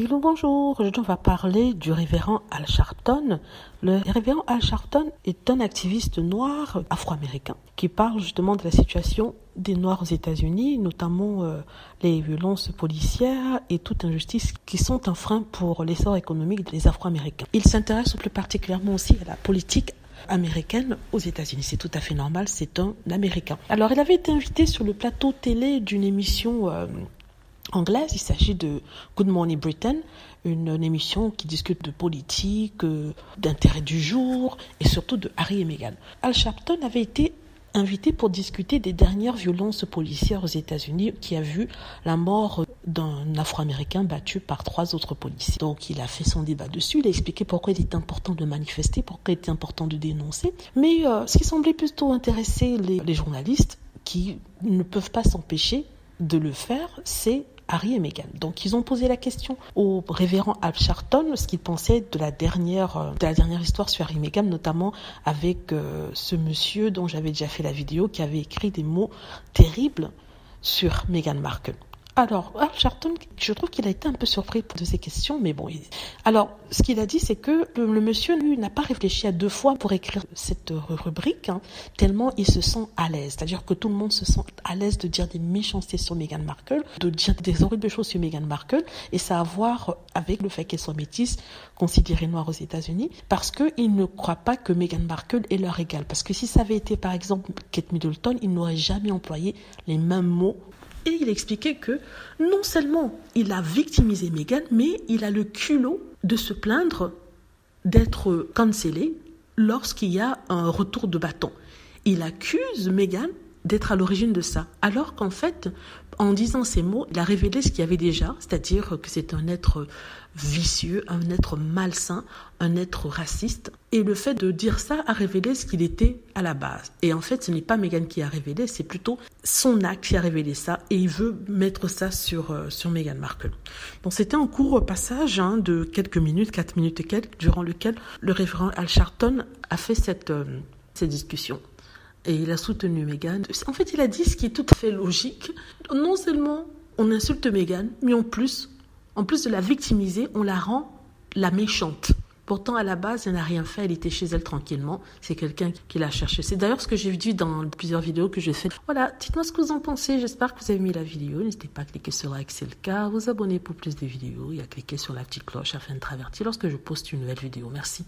Hello, bonjour. Aujourd'hui, on va parler du révérend Al Sharpton. Le révérend Al Sharpton est un activiste noir afro-américain qui parle justement de la situation des Noirs aux États-Unis, notamment les violences policières et toute injustice qui sont un frein pour l'essor économique des Afro-Américains. Il s'intéresse plus particulièrement aussi à la politique américaine aux États-Unis. C'est tout à fait normal, c'est un Américain. Alors, il avait été invité sur le plateau télé d'une émission anglaise. Il s'agit de Good Morning Britain, une émission qui discute de politique, d'intérêt du jour et surtout de Harry et Meghan. Al Sharpton avait été invité pour discuter des dernières violences policières aux États-Unis qui a vu la mort d'un Afro-Américain battu par 3 autres policiers. Donc il a fait son débat dessus, il a expliqué pourquoi il était important de manifester, pourquoi il était important de dénoncer. Mais ce qui semblait plutôt intéresser les journalistes qui ne peuvent pas s'empêcher de le faire, c'est Harry et Meghan. Donc, ils ont posé la question au révérend Al Sharpton, ce qu'il pensait de la dernière histoire sur Harry et Meghan, notamment avec ce monsieur dont j'avais déjà fait la vidéo, qui avait écrit des mots terribles sur Meghan Markle. Alors, Al Sharpton, je trouve qu'il a été un peu surpris de ces questions, mais bon. Alors, ce qu'il a dit, c'est que le monsieur, lui, n'a pas réfléchi à 2 fois pour écrire cette rubrique, tellement il se sent à l'aise. C'est-à-dire que tout le monde se sent à l'aise de dire des méchancetés sur Meghan Markle, de dire des horribles choses sur Meghan Markle, et ça a à voir avec le fait qu'elle soit métisse, considérée noire aux États-Unis, parce qu'ils ne croient pas que Meghan Markle est leur égale. Parce que si ça avait été, par exemple, Kate Middleton, il n'aurait jamais employé les mêmes mots. Et il expliquait que non seulement il a victimisé Meghan, mais il a le culot de se plaindre d'être cancellé lorsqu'il y a un retour de bâton. Il accuse Meghan d'être à l'origine de ça, alors qu'en fait, en disant ces mots, il a révélé ce qu'il y avait déjà, c'est-à-dire que c'est un être vicieux, un être malsain, un être raciste. Et le fait de dire ça a révélé ce qu'il était à la base. Et en fait, ce n'est pas Meghan qui a révélé, c'est plutôt son acte qui a révélé ça. Et il veut mettre ça sur Meghan Markle. Donc c'était un court passage de quelques minutes, 4 minutes et quelques, durant lequel le révérend Al Sharpton a fait cette discussion. Et il a soutenu Meghan. En fait, il a dit ce qui est tout à fait logique. Non seulement on insulte Meghan, mais en plus de la victimiser, on la rend la méchante. Pourtant, à la base, elle n'a rien fait, elle était chez elle tranquillement. C'est quelqu'un qui l'a cherchée. C'est d'ailleurs ce que j'ai dit dans plusieurs vidéos que j'ai faites. Voilà, dites-moi ce que vous en pensez. J'espère que vous avez aimé la vidéo. N'hésitez pas à cliquer sur like, c'est le cas, vous abonner pour plus de vidéos et à cliquer sur la petite cloche afin de travertir lorsque je poste une nouvelle vidéo. Merci.